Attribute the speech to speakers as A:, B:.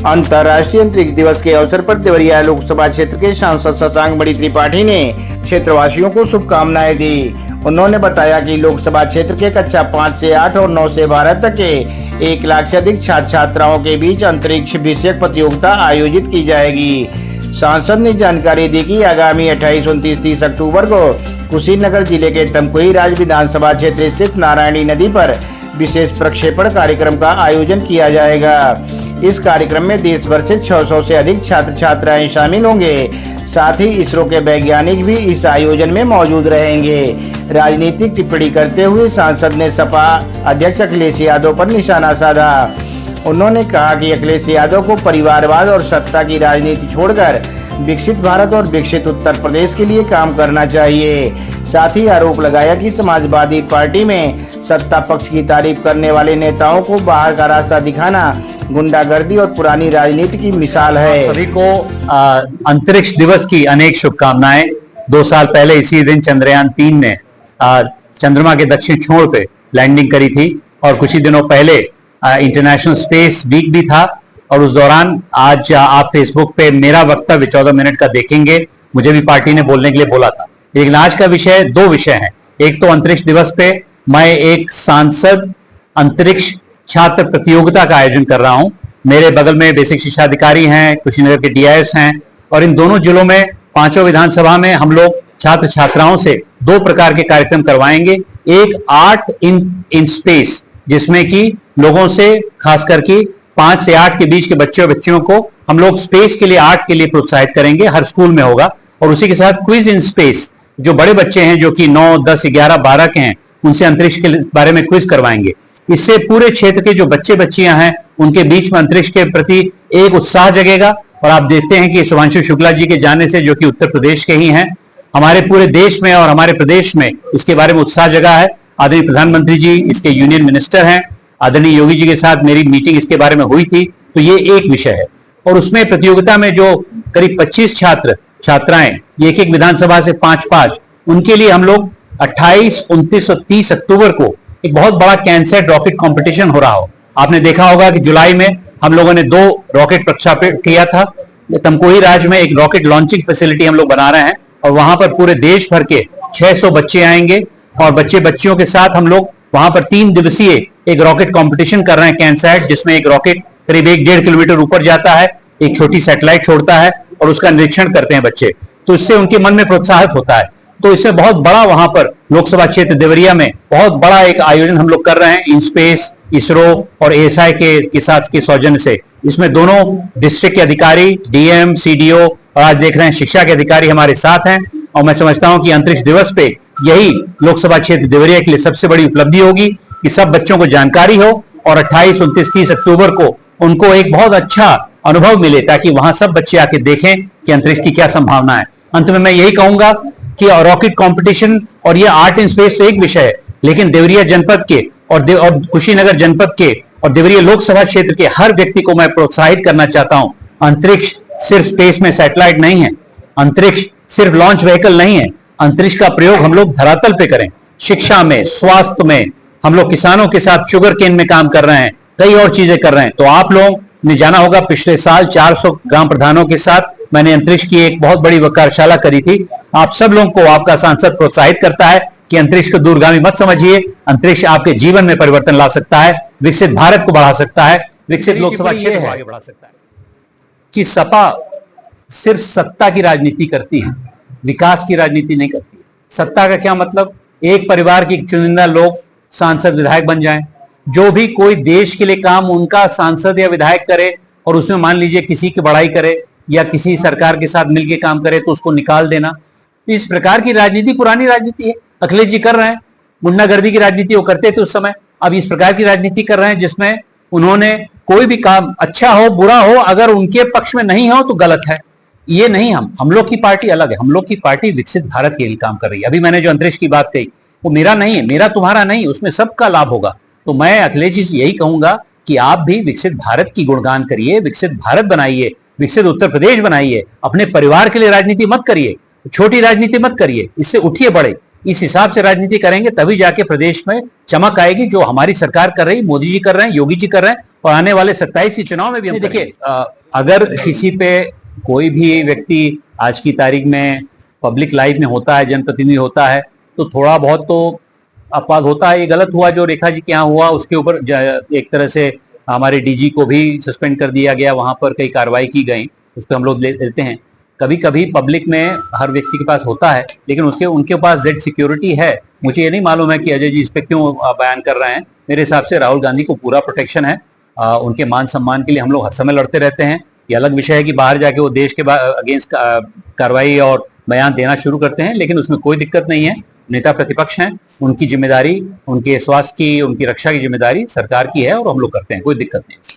A: अंतर्राष्ट्रीय अंतरिक्ष दिवस के अवसर पर देवरिया लोकसभा क्षेत्र के सांसद शशांक मणि त्रिपाठी ने क्षेत्रवासियों को शुभकामनाएं दी। उन्होंने बताया कि लोकसभा क्षेत्र के कक्षा 5 से 8 और 9 से 12 तक के 1 लाख से अधिक छात्र छात्राओं के बीच अंतरिक्ष विषयक प्रतियोगिता आयोजित की जाएगी। सांसद ने जानकारी दी कि आगामी 28, 29, 30 अक्टूबर को कुशीनगर जिले के तमकुही राज विधानसभा क्षेत्र स्थित नारायणी नदी पर विशेष प्रक्षेपण कार्यक्रम का आयोजन किया जाएगा। इस कार्यक्रम में देश भर से 600 से अधिक छात्र छात्राएं शामिल होंगे। साथ ही इसरो के वैज्ञानिक भी इस आयोजन में मौजूद रहेंगे। राजनीतिक टिप्पणी करते हुए सांसद ने सपा अध्यक्ष अखिलेश यादव पर निशाना साधा। उन्होंने कहा कि अखिलेश यादव को परिवारवाद और सत्ता की राजनीति छोड़कर विकसित भारत और विकसित उत्तर प्रदेश के लिए काम करना चाहिए। साथ ही आरोप लगाया कि समाजवादी पार्टी में सत्ता पक्ष की तारीफ करने वाले नेताओं को बाहर का रास्ता दिखाना गुंडागर्दी और पुरानी राजनीति की मिसाल है।
B: सभी को अंतरिक्ष दिवस की अनेक शुभकामनाएं। 2 साल पहले इसी दिन चंद्रयान 3 ने चंद्रमा के दक्षिण छोर पे लैंडिंग करी थी और कुछ ही दिनों पहले इंटरनेशनल स्पेस वीक भी था। और उस दौरान आज आप फेसबुक पे मेरा वक्तव्य 14 मिनट का देखेंगे। मुझे भी पार्टी ने बोलने के लिए बोला था, लेकिन आज का विषय 2 विषय हैं। एक तो अंतरिक्ष दिवस पे मैं एक सांसद अंतरिक्ष छात्र प्रतियोगिता का आयोजन कर रहा हूं। मेरे बगल में बेसिक शिक्षा अधिकारी हैं, कुशीनगर के डीआईएस हैं और इन दोनों जिलों में 5 विधानसभा में हम लोग छात्र छात्राओं से 2 प्रकार के कार्यक्रम करवाएंगे। एक आर्ट इन स्पेस, जिसमें कि लोगों से खास करके 5 से 8 के बीच के बच्चे और बच्चियों को हम लोग स्पेस के लिए, आर्ट के लिए प्रोत्साहित करेंगे। हर स्कूल में होगा। और उसी के साथ क्विज इन स्पेस, जो बड़े बच्चे हैं जो कि 9, 10, 11, 12 के हैं, उनसे अंतरिक्ष के बारे में क्विज करवाएंगे। इससे पूरे क्षेत्र के जो बच्चे बच्चियां हैं उनके बीच में अंतरिक्ष के प्रति एक उत्साह जगेगा। और आप देखते हैं कि शुभांशु शुक्ला जी के जाने से, जो कि उत्तर प्रदेश के ही हैं, हमारे पूरे देश में और हमारे प्रदेश में इसके बारे में उत्साह जगा है। आदरणीय प्रधानमंत्री जी इसके यूनियन मिनिस्टर हैं। आदरणीय योगी जी के साथ मेरी मीटिंग इसके बारे में हुई थी। तो ये एक विषय है। और उसमें प्रतियोगिता में जो करीब 25 छात्र छात्राएं, ये एक विधानसभा से 5-5, उनके लिए हम लोग 28, 29 और 30 अक्टूबर को एक बहुत बड़ा कैनसेट रॉकेट कंपटीशन हो रहा हो। आपने देखा होगा कि जुलाई में हम लोगों ने 2 रॉकेट प्रक्षेपित किया था। तमकुही राज्य में एक रॉकेट लॉन्चिंग फैसिलिटी हम लोग बना रहे हैं और वहां पर पूरे देश भर के 600 बच्चे आएंगे और बच्चे बच्चियों के साथ हम लोग वहां पर 3 दिवसीय एक रॉकेट कंपटीशन कर रहे हैं कैनसैट, जिसमें एक रॉकेट करीब 1-1.5 किलोमीटर ऊपर जाता है, एक छोटी सैटेलाइट छोड़ता है और उसका निरीक्षण करते हैं बच्चे। तो इससे उनके मन में प्रोत्साहित होता है। तो इससे बहुत बड़ा वहां पर लोकसभा क्षेत्र देवरिया में बहुत बड़ा एक आयोजन हम लोग कर रहे हैं इन स्पेस, इसरो और एएसआई के साथ के सौजन्य से। इसमें दोनों डिस्ट्रिक्ट के अधिकारी, डीएम, सीडीओ और आज देख रहे हैं शिक्षा के अधिकारी हमारे साथ हैं। और मैं समझता हूं कि अंतरिक्ष दिवस पे यही लोकसभा क्षेत्र देवरिया के लिए सबसे बड़ी उपलब्धि होगी कि सब बच्चों को जानकारी हो और 28, 29, 30 अक्टूबर को उनको एक बहुत अच्छा अनुभव मिले, ताकि वहां सब बच्चे आके देखें कि अंतरिक्ष की क्या संभावना है। अंत में मैं यही कहूंगा कि रॉकेट कंपटीशन और ये आर्ट इन स्पेस तो एक विषय है, लेकिन देवरिया जनपद के और कुशीनगर जनपद के और देवरिया लोकसभा क्षेत्र के हर व्यक्ति को मैं प्रोत्साहित करना चाहता हूं। अंतरिक्ष सिर्फ स्पेस में सैटेलाइट नहीं है, अंतरिक्ष सिर्फ लॉन्च व्हीकल नहीं है। अंतरिक्ष का प्रयोग हम लोग धरातल पे करें, शिक्षा में, स्वास्थ्य में, हम लोग किसानों के साथ शुगर केन में काम कर रहे हैं, कई और चीजें कर रहे हैं। तो आप लोग ने जाना होगा पिछले साल 400 ग्राम प्रधानों के साथ मैंने अंतरिक्ष की एक बहुत बड़ी कार्यशाला करी थी। आप सब लोगों को आपका सांसद प्रोत्साहित करता है कि अंतरिक्ष को दूरगामी मत समझिए। अंतरिक्ष आपके जीवन में परिवर्तन ला सकता है, विकसित भारत को बढ़ा सकता है, विकसित लोकसभा क्षेत्र को आगे बढ़ा सकता है। कि सपा सिर्फ सत्ता की राजनीति करती है, विकास की राजनीति नहीं करती है। सत्ता का क्या मतलब? एक परिवार के चुनिंदा लोग सांसद विधायक बन जाएं। जो भी कोई देश के लिए काम उनका सांसद या विधायक करे और उसमें मान लीजिए किसी की बड़ाई करे या किसी सरकार के साथ मिलकर काम करे तो उसको निकाल देना। इस प्रकार की राजनीति पुरानी राजनीति है। अखिलेश जी कर रहे हैं, गुंडागर्दी की राजनीति वो करते थे उस समय। अब इस प्रकार की राजनीति कर रहे हैं जिसमें उन्होंने कोई भी काम अच्छा हो बुरा हो, अगर उनके पक्ष में नहीं हो तो गलत है। ये नहीं, हम लोग की पार्टी अलग है। हम लोग की पार्टी विकसित भारत के लिए काम कर रही है। अभी मैंने जो अंतरिक्ष की बात कही वो मेरा नहीं है, मेरा तुम्हारा नहीं, उसमें सबका लाभ होगा। तो मैं अखिलेश जी से यही कहूंगा कि आप भी विकसित भारत की गुणगान करिए, विकसित भारत बनाइए, विकसित उत्तर प्रदेश बनाइए। अपने परिवार के लिए राजनीति मत करिए, छोटी राजनीति मत करिए, इससे उठिए बढ़े। इस हिसाब से राजनीति करेंगे तभी जाके प्रदेश में चमक आएगी, जो हमारी सरकार कर रही, मोदी जी कर रहे हैं, योगी जी कर रहे हैं, और आने वाले 27 चुनाव में भी हम देखिए, अगर किसी पे कोई भी व्यक्ति आज की तारीख में पब्लिक लाइफ में होता है, जनप्रतिनिधि होता है, तो थोड़ा बहुत तो अपवाद होता है। ये गलत हुआ जो रेखा जी के यहाँ हुआ, उसके ऊपर एक तरह से हमारे डीजी को भी सस्पेंड कर दिया गया, वहां पर कई कार्रवाई की गई, उस पर हम लोग लेते हैं। कभी कभी पब्लिक में हर व्यक्ति के पास होता है, लेकिन उनके पास जेड सिक्योरिटी है। मुझे ये नहीं मालूम है कि अजय जी इस पे क्यों बयान कर रहे हैं। मेरे हिसाब से राहुल गांधी को पूरा प्रोटेक्शन है, उनके मान सम्मान के लिए हम लोग हर समय लड़ते रहते हैं। ये अलग विषय है कि बाहर जाके वो देश के अगेंस्ट कार्रवाई और बयान देना शुरू करते हैं, लेकिन उसमें कोई दिक्कत नहीं है। नेता प्रतिपक्ष हैं, उनकी जिम्मेदारी, उनके स्वास्थ्य की, उनकी रक्षा की जिम्मेदारी सरकार की है और हम लोग करते हैं, कोई दिक्कत नहीं है।